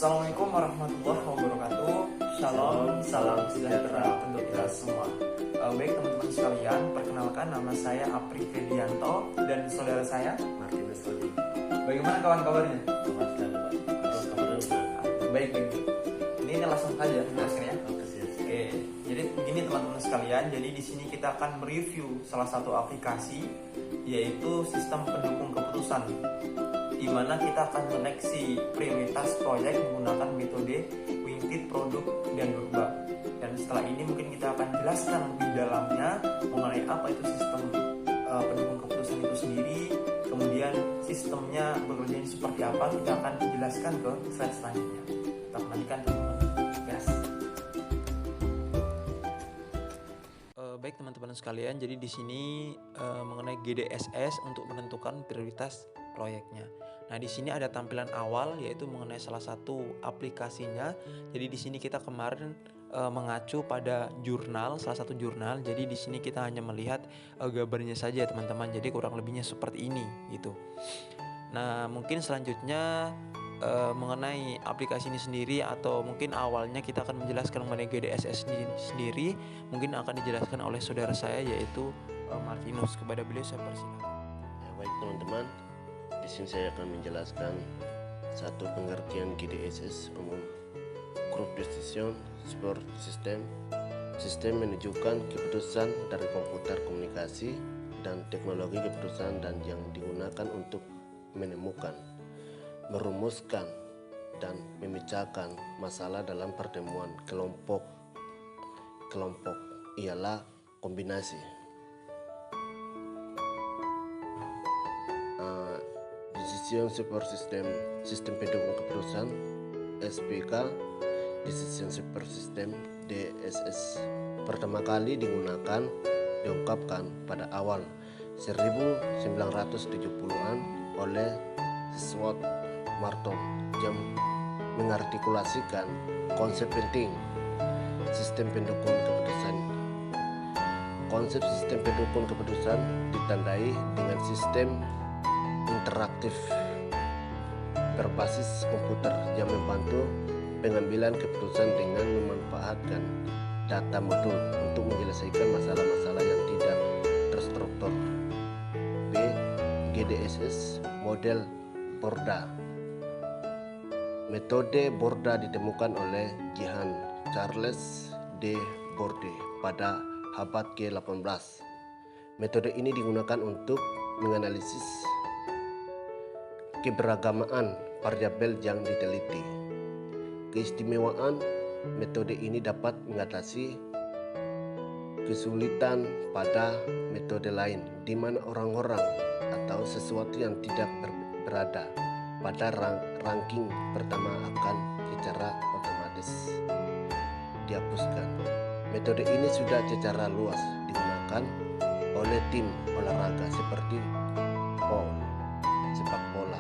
Assalamualaikum warahmatullahi wabarakatuh. Shalom, salam sejahtera untuk kita semua. Baik teman-teman sekalian, perkenalkan nama saya Apri Fedianto dan saudara saya Martinus Tony. Bagaimana kawan-kabarnya? Baik. Ini langsung saja jelaskan ya. Oke, jadi begini teman-teman sekalian. Jadi di sini kita akan mereview salah satu aplikasi, yaitu sistem pendukung keputusan, di mana kita akan meneksi prioritas proyek menggunakan metode Wingtip Produk dan Durba. Dan setelah ini mungkin kita akan jelaskan lebih dalamnya mengenai apa itu sistem pendukung keputusan itu sendiri, kemudian sistemnya bekerja seperti apa, kita akan jelaskan ke slide selanjutnya. Tetap nantikan teman-teman. Yes. Baik teman-teman sekalian, jadi di sini mengenai GDSS untuk menentukan prioritas proyeknya. Nah, di sini ada tampilan awal yaitu mengenai salah satu aplikasinya. Jadi di sini kita kemarin mengacu pada jurnal, salah satu jurnal. Jadi di sini kita hanya melihat gambarnya saja teman-teman. Jadi kurang lebihnya seperti ini gitu. Nah, mungkin selanjutnya mengenai aplikasi ini sendiri, atau mungkin awalnya kita akan menjelaskan mengenai GDSS sendiri, mungkin akan dijelaskan oleh saudara saya yaitu Martinus. Kepada beliau saya persilakan. Ya, baik teman-teman, di sini saya akan menjelaskan satu pengertian GDSS umum. Group Decision Support System. Sistem menunjukkan keputusan dari komputer komunikasi dan teknologi keputusan dan yang digunakan untuk menemukan, merumuskan, dan memecahkan masalah dalam pertemuan kelompok. Kelompok ialah kombinasi. Decision Support System, sistem pendukung keputusan SPK, Decision Support System DSS, pertama kali diungkapkan pada awal 1970-an oleh Seward Marton yang mengartikulasikan konsep penting sistem pendukung keputusan. Konsep sistem pendukung keputusan ditandai dengan sistem interaktif berbasis komputer yang membantu pengambilan keputusan dengan memanfaatkan data modul untuk menyelesaikan masalah-masalah yang tidak terstruktur. B. GDSS model Borda. Metode Borda ditemukan oleh Jean Charles de Borde pada abad ke-18. Metode ini digunakan untuk menganalisis keberagaman variabel yang diteliti. Keistimewaan metode ini dapat mengatasi kesulitan pada metode lain, di mana orang-orang atau sesuatu yang tidak berada pada ranking pertama akan secara otomatis dihapuskan. Metode ini sudah secara luas digunakan oleh tim olahraga seperti sepak bola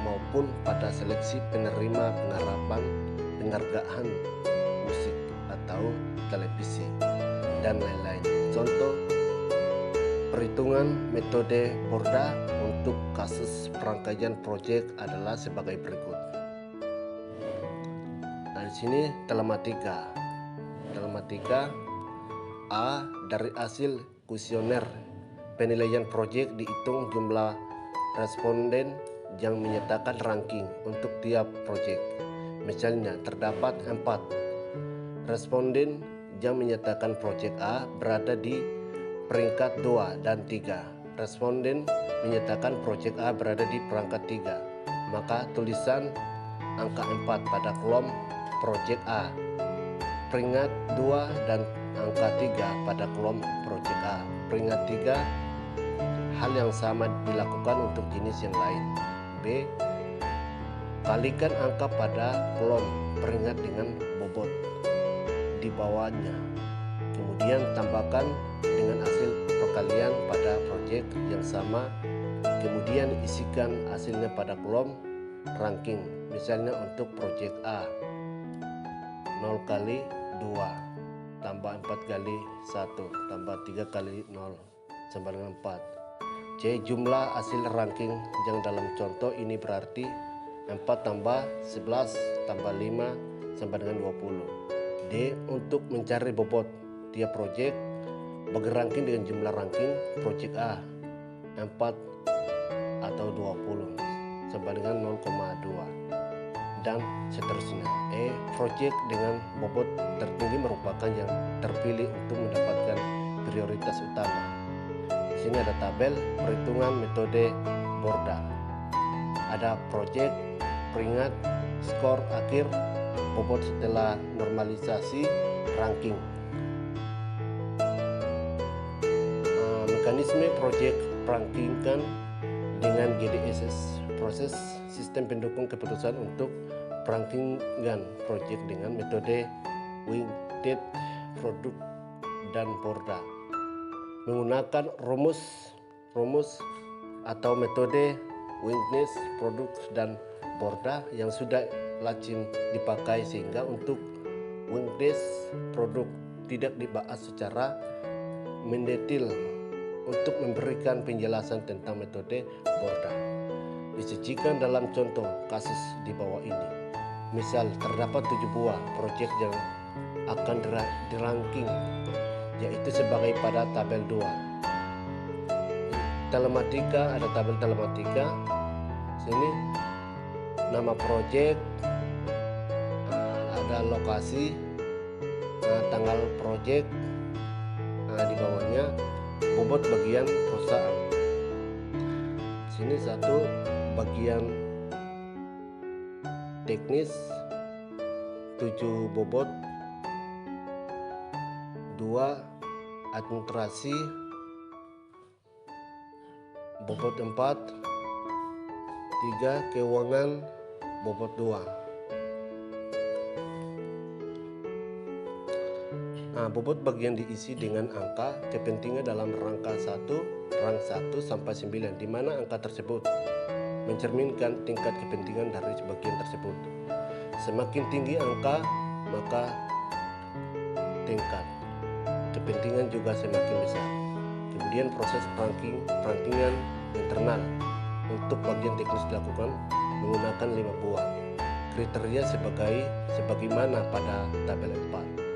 maupun pada seleksi penerima penghargaan musik atau televisi dan lain-lain. Contoh perhitungan metode Borda untuk kasus perangkaian proyek adalah sebagai berikut. Nah, di sini telematika A, dari hasil kuesioner penilaian proyek dihitung jumlah responden yang menyatakan ranking untuk tiap proyek. Misalnya terdapat 4 responden yang menyatakan proyek A berada di peringkat 2 dan 3. Responden menyatakan proyek A berada di peringkat 3. Maka tulisan angka 4 pada kolom proyek A, peringkat 2 dan angka 3 pada kolom proyek A, peringkat 3. Hal yang sama dilakukan untuk jenis yang lain. B. Kalikan angka pada kolom peringkat dengan bobot di bawahnya. Kemudian tambahkan dengan hasil perkalian pada proyek yang sama. Kemudian isikan hasilnya pada kolom ranking. Misalnya untuk proyek A, 0 kali 2 tambah 4 kali 1 tambah 3 kali 0 sama dengan 4. C. Jumlah hasil ranking yang dalam contoh ini berarti 4 tambah 11 tambah 5 sama dengan 20. D. Untuk mencari bobot tiap proyek, bagi ranking dengan jumlah ranking proyek A 4 atau 20 sama dengan 0,2 dan seterusnya. E. Proyek dengan bobot tertinggi merupakan yang terpilih untuk mendapatkan prioritas utama. Di sini ada tabel perhitungan metode Borda. Ada proyek, peringkat, skor akhir, bobot setelah normalisasi, ranking. Mekanisme proyek rankingkan dengan GDSS, proses sistem pendukung keputusan untuk rankingan proyek dengan metode Weighted Product dan Borda. Menggunakan rumus atau metode Weighted Product dan Borda yang sudah lazim dipakai, sehingga untuk Weighted Product tidak dibahas secara mendetail. Untuk memberikan penjelasan tentang metode Borda disajikan dalam contoh kasus di bawah ini. Misal, terdapat 7 buah proyek yang akan diranking, yaitu sebagai pada tabel 2. Telematika, ada tabel telematika. Sini nama proyek, ada lokasi, tanggal proyek, di bawahnya bobot bagian perusahaan. Sini satu bagian teknis 7 bobot, 2 administrasi bobot 4, 3 keuangan bobot 2. Bobot bagian diisi dengan angka kepentingan dalam rangka 1 sampai 9, di mana angka tersebut mencerminkan tingkat kepentingan dari bagian tersebut. Semakin tinggi angka, maka tingkat kepentingan juga semakin besar. Kemudian proses rankingan internal untuk bagian teknis dilakukan menggunakan 5 buah kriteria sebagaimana pada tabel 4.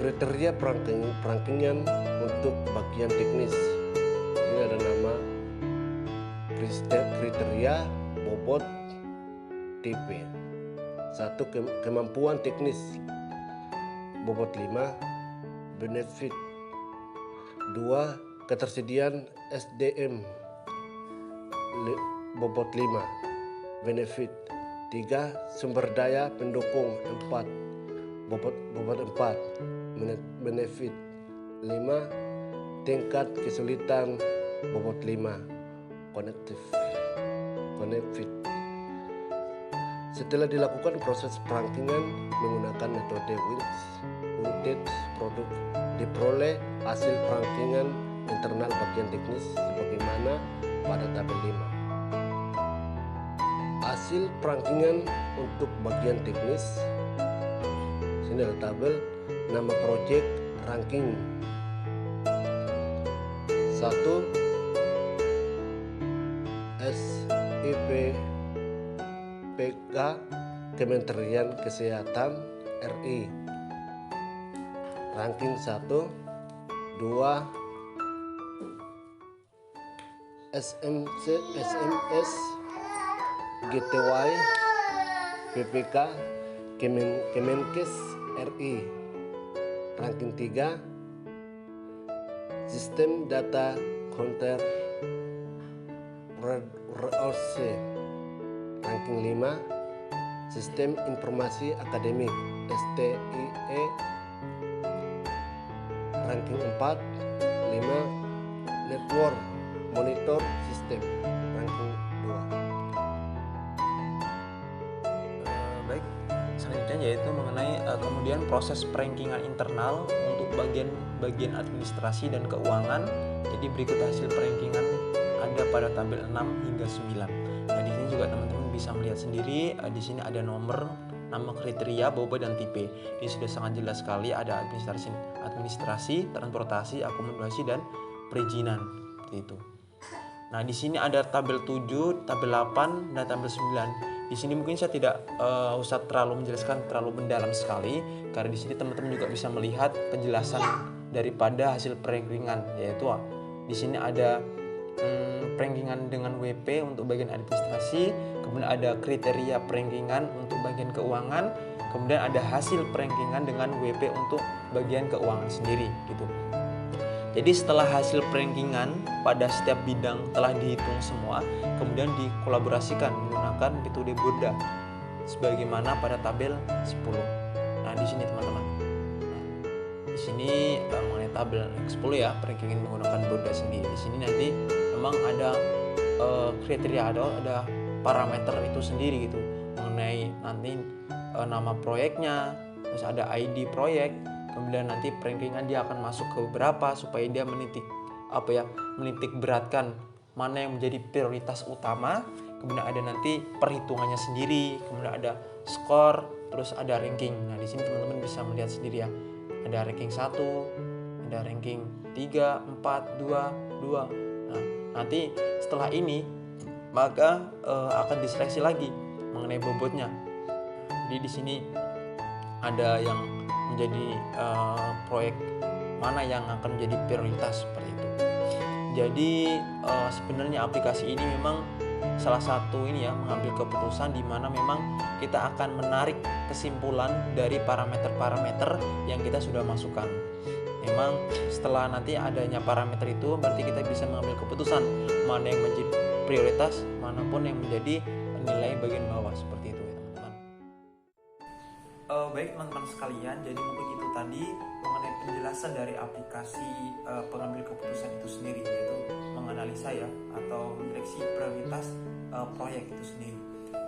Kriteria perankingan untuk bagian teknis. Ini ada nama kriteria bobot TP. 1. Kemampuan teknis bobot 5, benefit. 2. Ketersediaan SDM bobot 5, benefit. 3. Sumber daya pendukung 4, bobot 4, benefit. 5. Tingkat kesulitan bobot 5, connected. Setelah dilakukan proses perankingan menggunakan metode Weighted Product, diperoleh hasil perankingan internal bagian teknis sebagaimana pada tabel 5. Hasil perankingan untuk bagian teknis. Sini ada tabel nama proyek ranking. 1. SIPPK Kementerian Kesehatan RI, ranking 1. 2. SMS GTY PPK Kemenkes RI, ranking 3. Sistem Data Counter ROC, ranking 5. Sistem Informasi Akademik STIE, ranking 4. 5. Network Monitor System, ranking 2. Baik, selanjutnya yaitu mengenai kemudian proses perankingan internal untuk bagian administrasi dan keuangan. Jadi berikut hasil perankingan ada pada tabel 6 hingga 9. Nah, di sini juga teman-teman bisa melihat sendiri, di sini ada nomor, nama kriteria, bobot dan tipe. Ini sudah sangat jelas sekali, ada administrasi, transportasi, akomodasi dan perizinan, seperti itu. Nah, di sini ada tabel 7, tabel 8, dan tabel 9. Di sini mungkin saya tidak usah terlalu menjelaskan terlalu mendalam sekali, karena di sini teman-teman juga bisa melihat penjelasan daripada hasil perankingan, yaitu di sini ada perankingan dengan WP untuk bagian administrasi, kemudian ada kriteria perankingan untuk bagian keuangan, kemudian ada hasil perankingan dengan WP untuk bagian keuangan sendiri gitu. Jadi setelah hasil perankingan pada setiap bidang telah dihitung semua, kemudian dikolaborasikan menggunakan metode Boda sebagaimana pada tabel 10. Nah, di sini teman-teman. Nah, di sini mengenai tabel 10 ya, perankingan menggunakan Boda sendiri. Di sini nanti memang ada kriteria, ada parameter itu sendiri gitu mengenai nanti nama proyeknya, terus ada ID proyek. Kemudian nanti perankingan dia akan masuk ke beberapa supaya dia menitik beratkan mana yang menjadi prioritas utama. Kemudian ada nanti perhitungannya sendiri, kemudian ada skor, terus ada ranking. Nah, di sini teman-teman bisa melihat sendiri ya. Ada ranking 1, ada ranking 3, 4, 2, 2. Nah, nanti setelah ini maka akan diseleksi lagi mengenai bobotnya. Jadi di sini ada yang menjadi proyek mana yang akan menjadi prioritas seperti itu. Jadi sebenarnya aplikasi ini memang salah satu ini ya mengambil keputusan di mana memang kita akan menarik kesimpulan dari parameter-parameter yang kita sudah masukkan. Memang setelah nanti adanya parameter itu berarti kita bisa mengambil keputusan mana yang menjadi prioritas, manapun yang menjadi nilai bagian bawah seperti itu ya teman-teman. Baik teman-teman sekalian, jadi mungkin itu tadi mengenai penjelasan dari aplikasi pengambil keputusan itu sendiri, yaitu menganalisa ya atau menyeleksi prioritas proyek itu sendiri.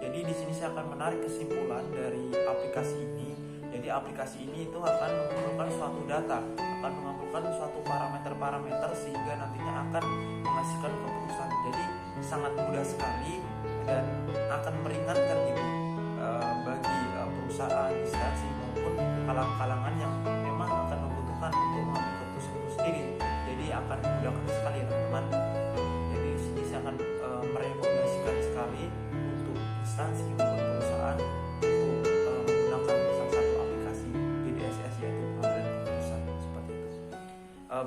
Jadi di sini saya akan menarik kesimpulan dari aplikasi ini. Jadi aplikasi ini itu akan mengumpulkan suatu data, akan mengumpulkan suatu parameter-parameter sehingga nantinya akan menghasilkan keputusan. Jadi sangat mudah sekali dan akan meringankan gitu bagi perusahaan, instansi maupun kalangan-kalangan yang memang akan membutuhkan untuk mengambil keputusan itu sendiri. Jadi akan memudahkan sekali ya teman-teman. Jadi di sini saya akan merekomendasikan sekali untuk instansi maupun perusahaan untuk menggunakan salah satu aplikasi GDSS yaitu pengambilan keputusan seperti itu.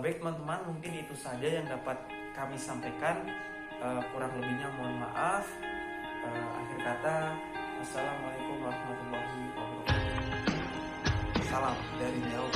Baik teman-teman, mungkin itu saja yang dapat kami sampaikan. Kurang lebihnya mohon maaf. Akhir kata, assalamualaikum warahmatullahi wabarakatuh. Salam dari jauh.